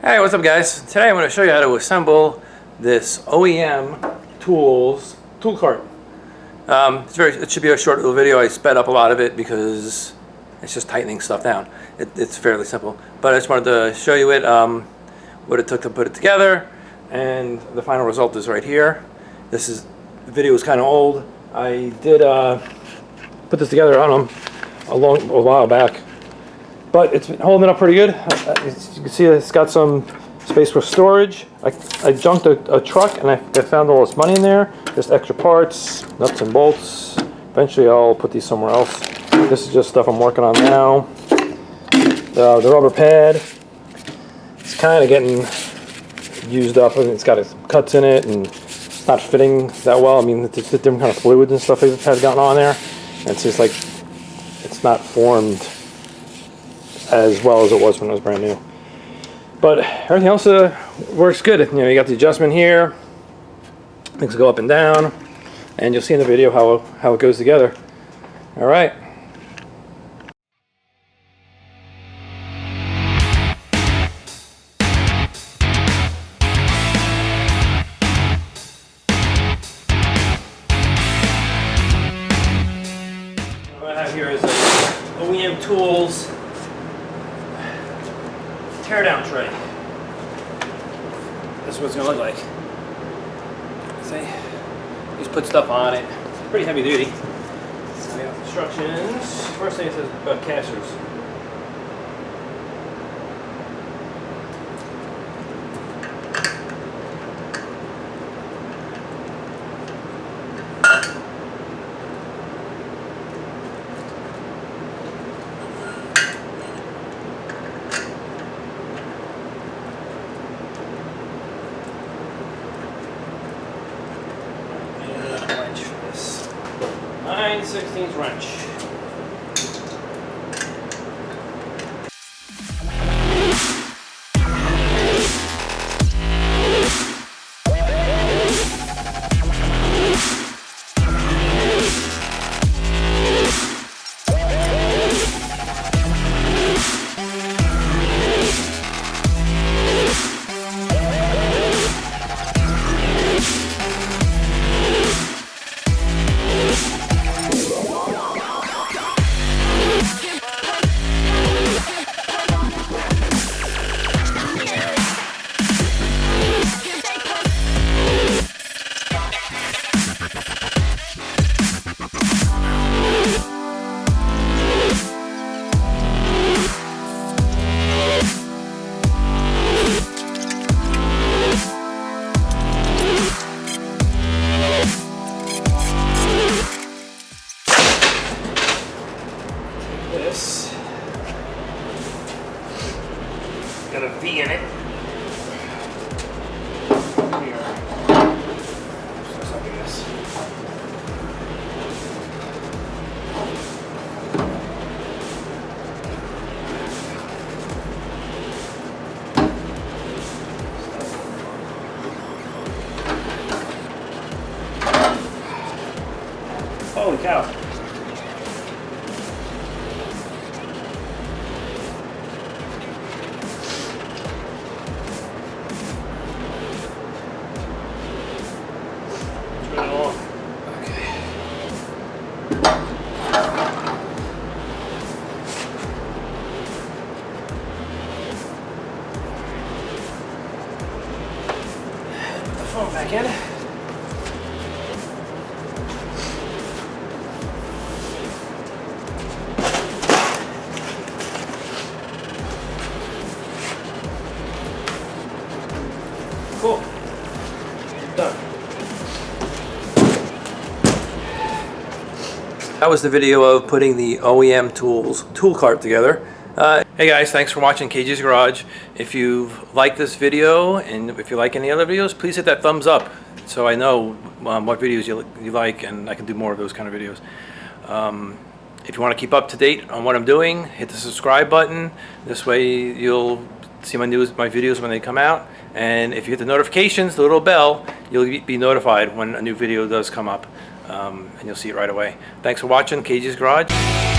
Hey, what's up guys? Today I'm going to show you how to assemble this OEM tools tool cart. It should be a short little video. I sped up a lot of it because it's just tightening stuff down. It's fairly simple, but I just wanted to show you what it took to put it together, and the final result is right here. The video is kind of old. I did put this together on a while back, but it's been holding up pretty good. As you can see, it's got some space for storage. I junked a truck and I found all this money in there. Just extra parts, nuts and bolts. Eventually I'll put these somewhere else. This is just stuff I'm working on now. The rubber pad, it's kind of getting used up. It's got cuts in it and it's not fitting that well. I mean, it's just different kind of fluids and stuff they've had gotten on there. And it's just like, it's not formed as well as it was when it was brand new. But everything else works good. You know, you got the adjustment here. Things go up and down, and you'll see in the video how it goes together. All right. What I have here is a OEM Tools teardown tray. This is what it's going to look like. See? Just put stuff on it. It's pretty heavy duty. So we have instructions. First thing it says about casters. Wrench for this. 9/16 wrench. This got a V in it. Here. Just like this. Holy cow. Phone back in. Cool. Done. That was the video of putting the OEM Tools tool cart together. Hey guys, thanks for watching KG's Garage. If you've liked this video and if you like any other videos, please hit that thumbs up so I know what videos you like, and I can do more of those kind of videos. If you want to keep up to date on what I'm doing, hit the subscribe button. This way you'll see my videos when they come out. And if you hit the notifications, the little bell, you'll be notified when a new video does come up, and you'll see it right away. Thanks for watching KG's Garage.